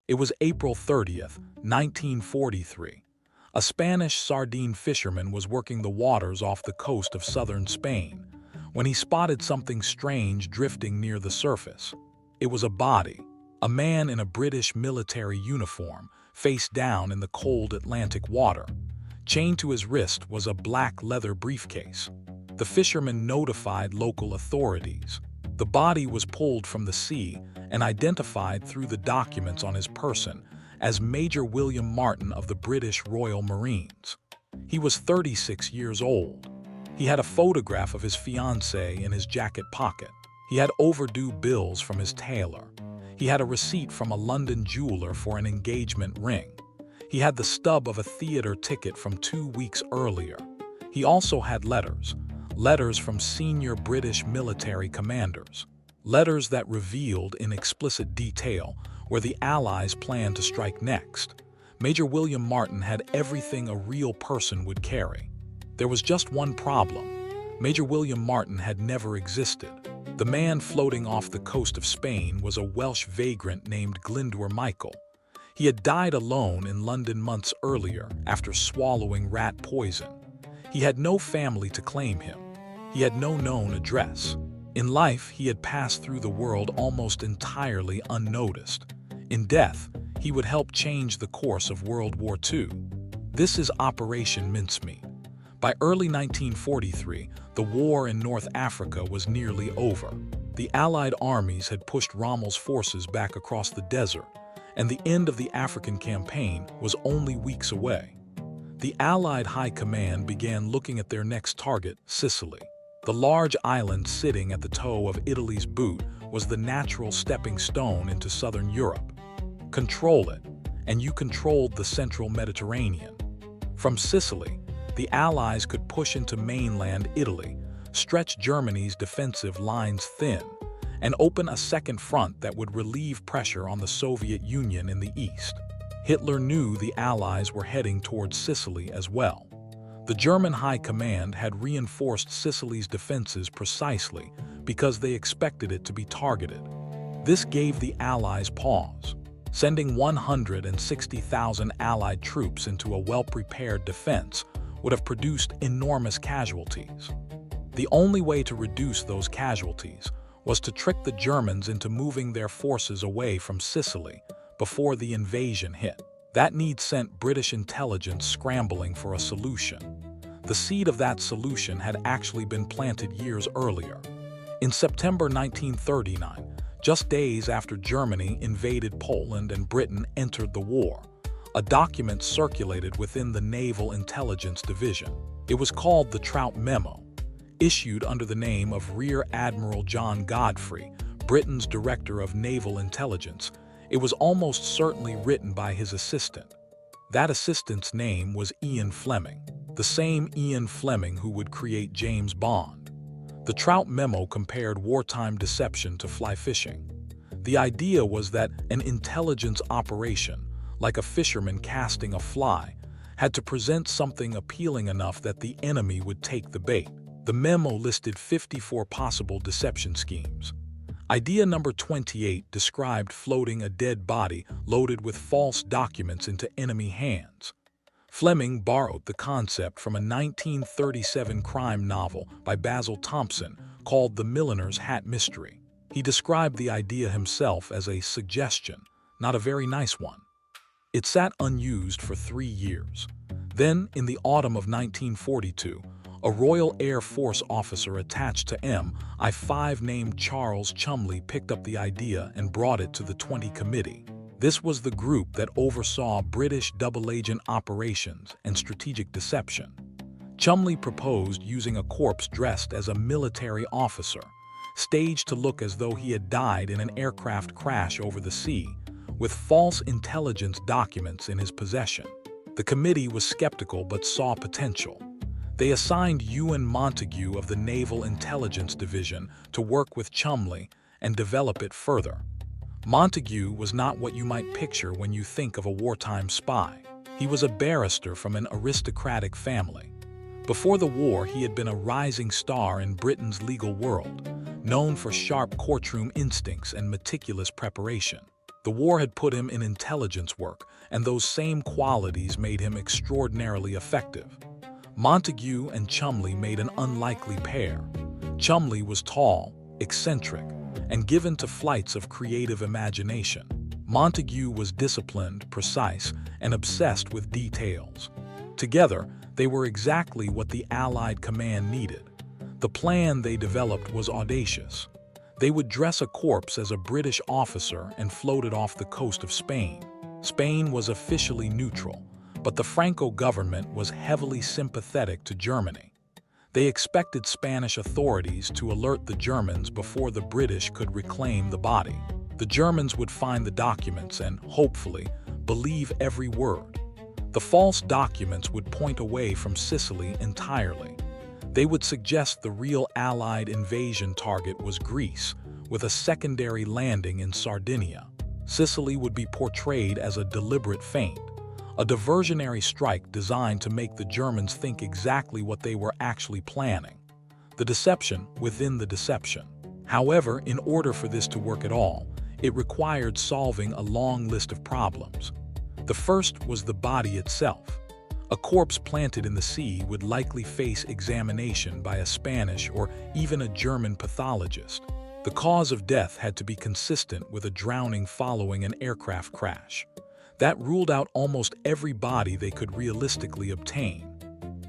It was April 30th, 1943. A Spanish sardine fisherman was working the waters off the coast of southern Spain when he spotted something strange drifting near the surface. It was a body, a man in a British military uniform, face down in the cold Atlantic water. Chained to his wrist was a black leather briefcase. The fisherman notified local authorities. The body was pulled from the sea and identified through the documents on his person as Major William Martin of the British Royal Marines. He was 36 years old. He had a photograph of his fiancée in his jacket pocket. He had overdue bills from his tailor. He had a receipt from a London jeweler for an engagement ring. He had the stub of a theater ticket from 2 weeks earlier. He also had letters from senior British military commanders. Letters that revealed in explicit detail where the Allies planned to strike next. Major William Martin had everything a real person would carry. There was just one problem. Major William Martin had never existed. The man floating off the coast of Spain was a Welsh vagrant named Glyndwr Michael. He had died alone in London months earlier after swallowing rat poison. He had no family to claim him. He had no known address. In life, he had passed through the world almost entirely unnoticed. In death, he would help change the course of World War II. This is Operation Mincemeat. By early 1943, the war in North Africa was nearly over. The Allied armies had pushed Rommel's forces back across the desert, and the end of the African campaign was only weeks away. The Allied High Command began looking at their next target, Sicily. The large island sitting at the toe of Italy's boot was the natural stepping stone into southern Europe. Control it, and you controlled the central Mediterranean. From Sicily, the Allies could push into mainland Italy, stretch Germany's defensive lines thin, and open a second front that would relieve pressure on the Soviet Union in the east. Hitler knew the Allies were heading towards Sicily as well. The German High Command had reinforced Sicily's defenses precisely because they expected it to be targeted. This gave the Allies pause. Sending 160,000 Allied troops into a well-prepared defense would have produced enormous casualties. The only way to reduce those casualties was to trick the Germans into moving their forces away from Sicily before the invasion hit. That need sent British intelligence scrambling for a solution. The seed of that solution had actually been planted years earlier. In September 1939, just days after Germany invaded Poland and Britain entered the war, a document circulated within the Naval Intelligence Division. It was called the Trout Memo, issued under the name of Rear Admiral John Godfrey, Britain's Director of Naval Intelligence. It was almost certainly written by his assistant. That assistant's name was Ian Fleming, the same Ian Fleming who would create James Bond. The Trout Memo compared wartime deception to fly fishing. The idea was that an intelligence operation, like a fisherman casting a fly, had to present something appealing enough that the enemy would take the bait. The memo listed 54 possible deception schemes. Idea number 28 described floating a dead body loaded with false documents into enemy hands. Fleming borrowed the concept from a 1937 crime novel by Basil Thompson called The Milliner's Hat Mystery. He described the idea himself as a suggestion, not a very nice one. It sat unused for 3 years. Then, in the autumn of 1942, a Royal Air Force officer attached to MI5 named Charles Chumley picked up the idea and brought it to the 20 Committee. This was the group that oversaw British double-agent operations and strategic deception. Chumley proposed using a corpse dressed as a military officer, staged to look as though he had died in an aircraft crash over the sea, with false intelligence documents in his possession. The committee was skeptical but saw potential. They assigned Ewan Montague of the Naval Intelligence Division to work with Chumley and develop it further. Montague was not what you might picture when you think of a wartime spy. He was a barrister from an aristocratic family. Before the war, he had been a rising star in Britain's legal world, known for sharp courtroom instincts and meticulous preparation. The war had put him in intelligence work, and those same qualities made him extraordinarily effective. Montague and Chumley made an unlikely pair. Chumley was tall, eccentric, and given to flights of creative imagination. Montague was disciplined, precise, and obsessed with details. Together, they were exactly what the Allied command needed. The plan they developed was audacious. They would dress a corpse as a British officer and float it off the coast of Spain. Spain was officially neutral, but the Franco government was heavily sympathetic to Germany. They expected Spanish authorities to alert the Germans before the British could reclaim the body. The Germans would find the documents and, hopefully, believe every word. The false documents would point away from Sicily entirely. They would suggest the real Allied invasion target was Greece, with a secondary landing in Sardinia. Sicily would be portrayed as a deliberate feint, a diversionary strike designed to make the Germans think exactly what they were actually planning. The deception within the deception. However, in order for this to work at all, it required solving a long list of problems. The first was the body itself. A corpse planted in the sea would likely face examination by a Spanish or even a German pathologist. The cause of death had to be consistent with a drowning following an aircraft crash. That ruled out almost every body they could realistically obtain.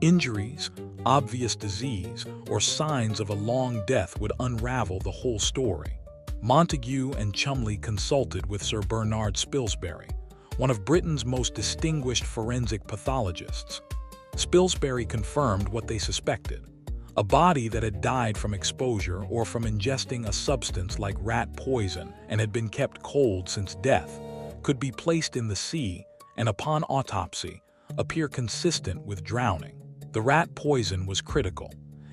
Injuries, obvious disease, or signs of a long death would unravel the whole story. Montague and Chumley consulted with Sir Bernard Spilsbury, one of Britain's most distinguished forensic pathologists. Spilsbury confirmed what they suspected. A body that had died from exposure or from ingesting a substance like rat poison and had been kept cold since death could be placed in the sea and, upon autopsy, appear consistent with drowning. The rat poison was critical.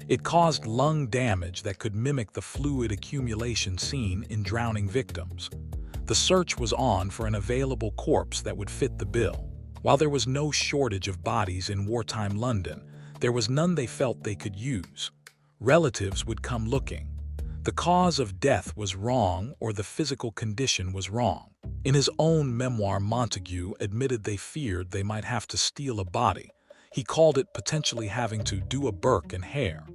It caused lung damage that could mimic the fluid accumulation seen in drowning victims. The search was on for an available corpse that would fit the bill. While there was no shortage of bodies in wartime London, there was none they felt they could use. Relatives would come looking. The cause of death was wrong or the physical condition was wrong. In his own memoir, Montague admitted they feared they might have to steal a body. He called it potentially having to do a Burke and Hare.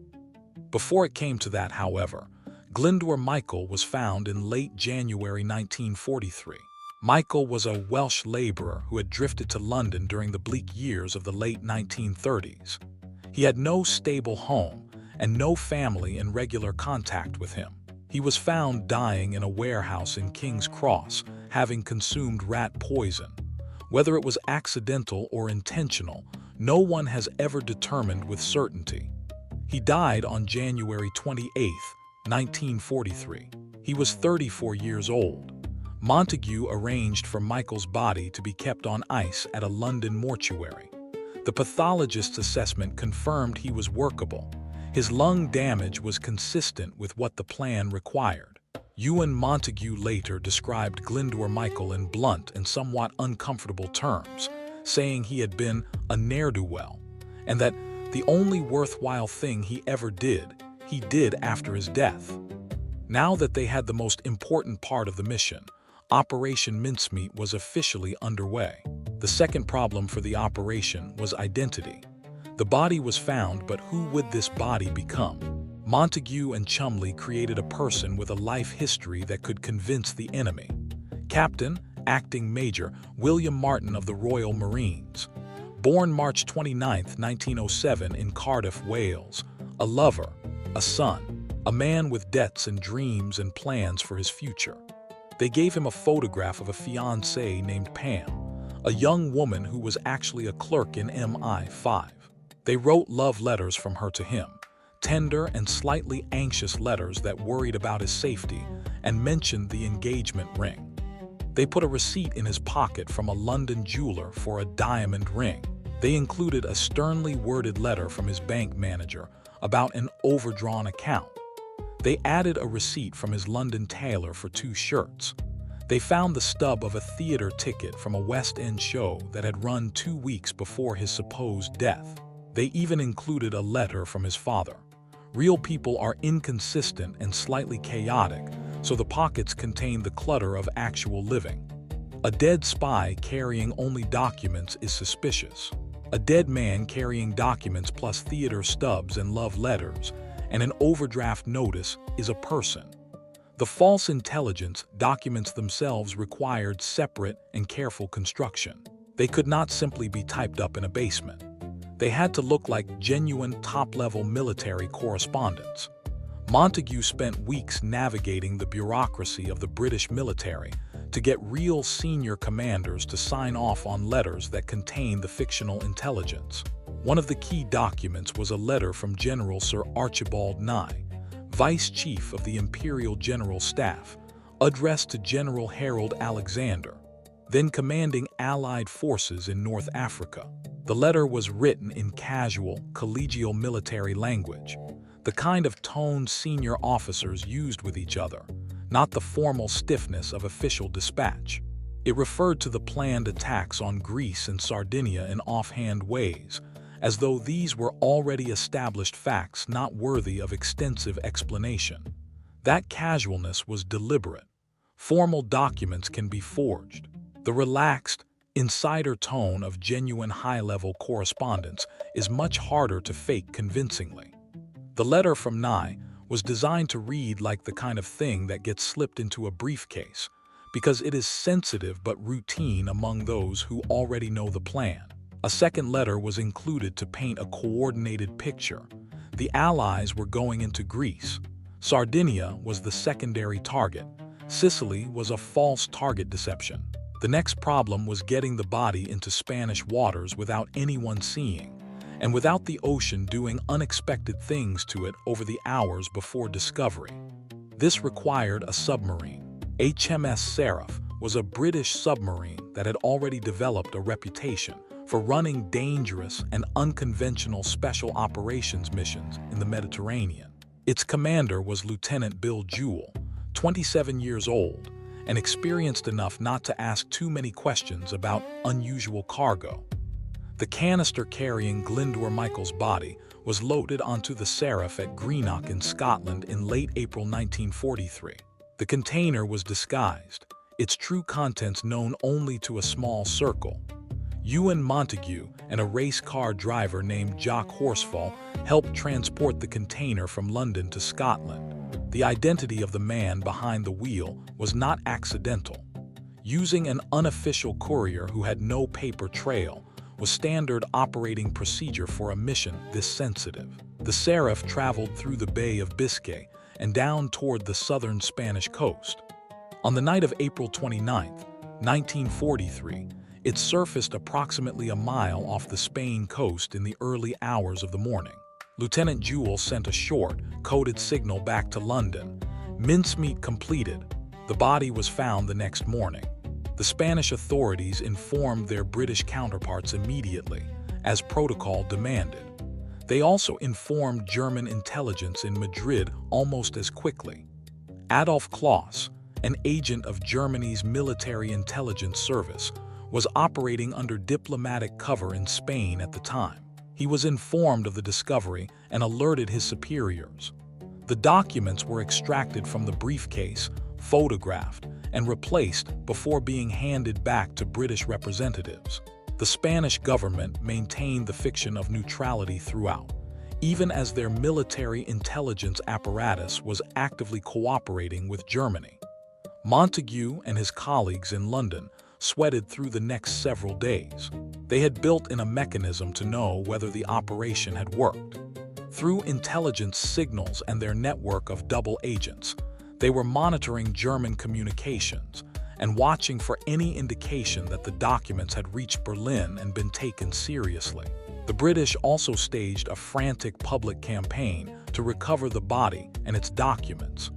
Before it came to that, however, Glyndwr Michael was found in late January 1943. Michael was a Welsh laborer who had drifted to London during the bleak years of the late 1930s. He had no stable home and no family in regular contact with him. He was found dying in a warehouse in King's Cross, having consumed rat poison. Whether it was accidental or intentional, no one has ever determined with certainty. He died on January 28, 1943. He was 34 years old. Montague arranged for Michael's body to be kept on ice at a London mortuary. The pathologist's assessment confirmed he was workable. His lung damage was consistent with what the plan required. Ewan Montague later described Glyndwr Michael in blunt and somewhat uncomfortable terms, saying he had been a ne'er-do-well, and that the only worthwhile thing he ever did, he did after his death. Now that they had the most important part of the mission, Operation Mincemeat was officially underway. The second problem for the operation was identity. The body was found, but who would this body become? Montague and Chumley created a person with a life history that could convince the enemy. Captain, Acting Major William Martin of the Royal Marines. Born March 29, 1907 in Cardiff, Wales. A lover, a son, a man with debts and dreams and plans for his future. They gave him a photograph of a fiancée named Pam, a young woman who was actually a clerk in MI5. They wrote love letters from her to him, tender and slightly anxious letters that worried about his safety and mentioned the engagement ring. They put a receipt in his pocket from a London jeweler for a diamond ring. They included a sternly worded letter from his bank manager about an overdrawn account. They added a receipt from his London tailor for 2 shirts. They found the stub of a theater ticket from a West End show that had run 2 weeks before his supposed death. They even included a letter from his father. Real people are inconsistent and slightly chaotic, so the pockets contained the clutter of actual living. A dead spy carrying only documents is suspicious. A dead man carrying documents plus theater stubs and love letters and an overdraft notice is a person. The false intelligence documents themselves required separate and careful construction. They could not simply be typed up in a basement. They had to look like genuine top-level military correspondence. Montagu spent weeks navigating the bureaucracy of the British military to get real senior commanders to sign off on letters that contained the fictional intelligence. One of the key documents was a letter from General Sir Archibald Nye, Vice Chief of the Imperial General Staff, addressed to General Harold Alexander, then commanding Allied forces in North Africa. The letter was written in casual, collegial military language, the kind of tone senior officers used with each other, not the formal stiffness of official dispatch. It referred to the planned attacks on Greece and Sardinia in offhand ways, as though these were already established facts not worthy of extensive explanation. That casualness was deliberate. Formal documents can be forged. The relaxed, insider tone of genuine high-level correspondence is much harder to fake convincingly. The letter from Nye was designed to read like the kind of thing that gets slipped into a briefcase, because it is sensitive but routine among those who already know the plan. A second letter was included to paint a coordinated picture. The Allies were going into Greece. Sardinia was the secondary target. Sicily was a false target deception. The next problem was getting the body into Spanish waters without anyone seeing, and without the ocean doing unexpected things to it over the hours before discovery. This required a submarine. HMS Seraph was a British submarine that had already developed a reputation for running dangerous and unconventional special operations missions in the Mediterranean. Its commander was Lieutenant Bill Jewell, 27 years old, and experienced enough not to ask too many questions about unusual cargo. The canister carrying Glyndwr Michael's body was loaded onto the Seraph at Greenock in Scotland in late April 1943. The container was disguised, its true contents known only to a small circle. Ewan Montagu and a race car driver named Jock Horsfall helped transport the container from London to Scotland. The identity of the man behind the wheel was not accidental. Using an unofficial courier who had no paper trail was standard operating procedure for a mission this sensitive. The Seraph traveled through the Bay of Biscay and down toward the southern Spanish coast. On the night of April 29, 1943, it surfaced approximately a mile off the Spain coast in the early hours of the morning. Lieutenant Jewell sent a short, coded signal back to London. Mincemeat completed. The body was found the next morning. The Spanish authorities informed their British counterparts immediately, as protocol demanded. They also informed German intelligence in Madrid almost as quickly. Adolf Hitler, an agent of Germany's military intelligence service, was operating under diplomatic cover in Spain at the time. He was informed of the discovery and alerted his superiors. The documents were extracted from the briefcase, photographed, and replaced before being handed back to British representatives. The Spanish government maintained the fiction of neutrality throughout, even as their military intelligence apparatus was actively cooperating with Germany. Montagu and his colleagues in London sweated through the next several days. They had built in a mechanism to know whether the operation had worked. Through intelligence signals and their network of double agents, they were monitoring German communications and watching for any indication that the documents had reached Berlin and been taken seriously. The British also staged a frantic public campaign to recover the body and its documents.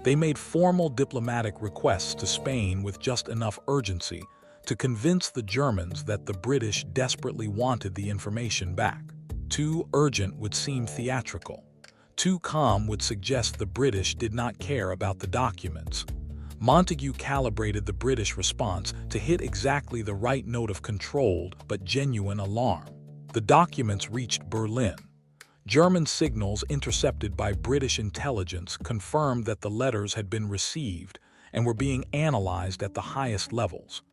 They made formal diplomatic requests to Spain with just enough urgency to convince the Germans that the British desperately wanted the information back. Too urgent would seem theatrical. Too calm would suggest the British did not care about the documents. Montagu calibrated the British response to hit exactly the right note of controlled but genuine alarm. The documents reached Berlin. German signals intercepted by British intelligence confirmed that the letters had been received and were being analyzed at the highest levels.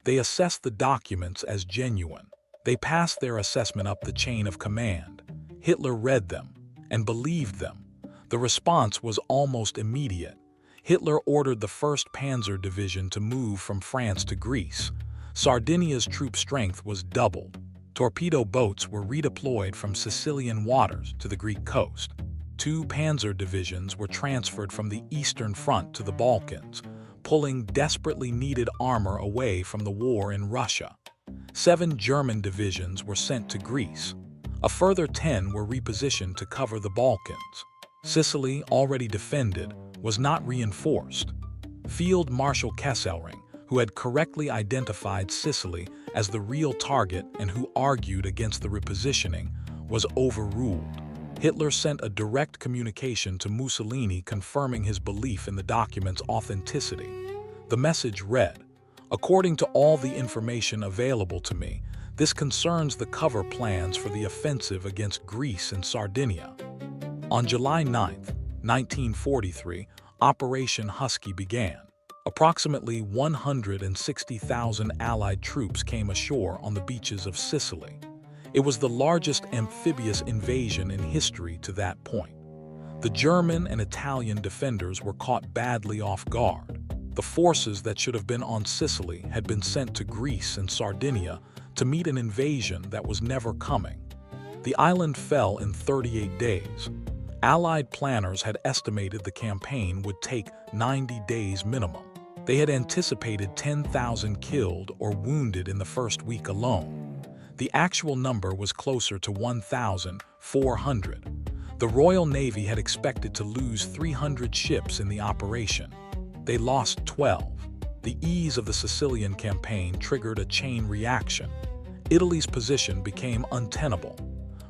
They assessed the documents as genuine. They passed their assessment up the chain of command. Hitler read them and believed them. The response was almost immediate. Hitler ordered the 1st Panzer Division to move from France to Greece. Sardinia's troop strength was doubled. Torpedo boats were redeployed from Sicilian waters to the Greek coast. 2 Panzer divisions were transferred from the Eastern Front to the Balkans, pulling desperately needed armor away from the war in Russia. 7 German divisions were sent to Greece. A further 10 were repositioned to cover the Balkans. Sicily, already defended, was not reinforced. Field Marshal Kesselring, who had correctly identified Sicily as the real target and who argued against the repositioning, was overruled. Hitler sent a direct communication to Mussolini confirming his belief in the document's authenticity. The message read, "According to all the information available to me, this concerns the cover plans for the offensive against Greece and Sardinia." On July 9, 1943, Operation Husky began. Approximately 160,000 Allied troops came ashore on the beaches of Sicily. It was the largest amphibious invasion in history to that point. The German and Italian defenders were caught badly off guard. The forces that should have been on Sicily had been sent to Greece and Sardinia to meet an invasion that was never coming. The island fell in 38 days. Allied planners had estimated the campaign would take 90 days minimum. They had anticipated 10,000 killed or wounded in the first week alone. The actual number was closer to 1,400. The Royal Navy had expected to lose 300 ships in the operation. They lost 12. The ease of the Sicilian campaign triggered a chain reaction. Italy's position became untenable.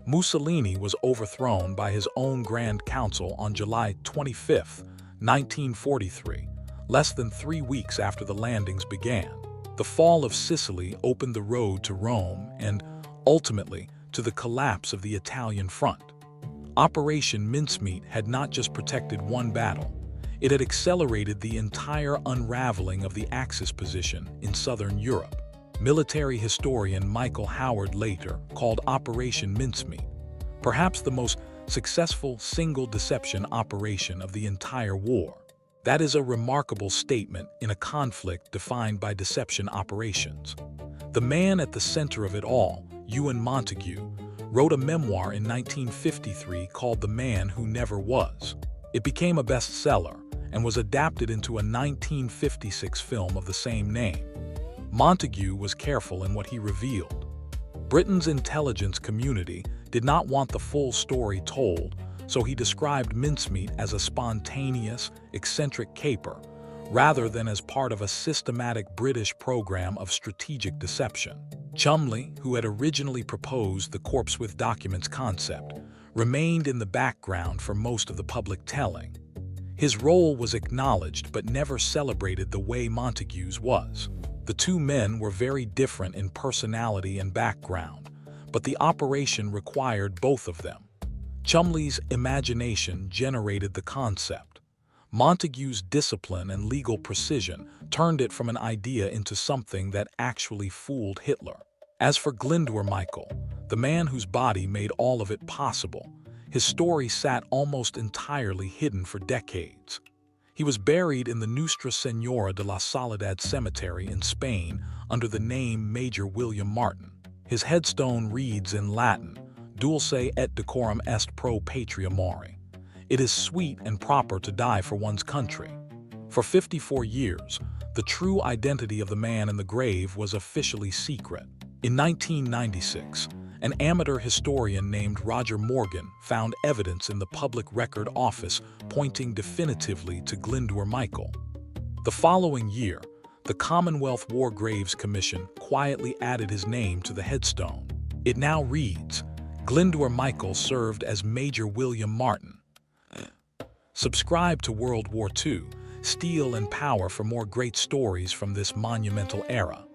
Mussolini was overthrown by his own Grand Council on July 25, 1943, less than 3 weeks after the landings began. The fall of Sicily opened the road to Rome and, ultimately, to the collapse of the Italian front. Operation Mincemeat had not just protected one battle, it had accelerated the entire unraveling of the Axis position in southern Europe. Military historian Michael Howard later called Operation Mincemeat perhaps the most successful single deception operation of the entire war. That is a remarkable statement in a conflict defined by deception operations. The man at the center of it all, Ewan Montague, wrote a memoir in 1953 called The Man Who Never Was. It became a bestseller and was adapted into a 1956 film of the same name. Montague was careful in what he revealed. Britain's intelligence community did not want the full story told, so he described mincemeat as a spontaneous, eccentric caper, rather than as part of a systematic British program of strategic deception. Cholmondeley, who had originally proposed the corpse with documents concept, remained in the background for most of the public telling. His role was acknowledged but never celebrated the way Montague's was. The two men were very different in personality and background, but the operation required both of them. Cholmondeley's imagination generated the concept. Montague's discipline and legal precision turned it from an idea into something that actually fooled Hitler. As for Glyndwr Michael, the man whose body made all of it possible, his story sat almost entirely hidden for decades. He was buried in the Nuestra Señora de la Soledad Cemetery in Spain under the name Major William Martin. His headstone reads in Latin, Dulce et decorum est pro patria mori. It is sweet and proper to die for one's country. For 54 years, the true identity of the man in the grave was officially secret. In 1996, an amateur historian named Roger Morgan found evidence in the Public Record Office pointing definitively to Glyndwr Michael. The following year, the Commonwealth War Graves Commission quietly added his name to the headstone. It now reads, Glyndwr Michael served as Major William Martin. Subscribe to World War II, Steel and Power for more great stories from this monumental era.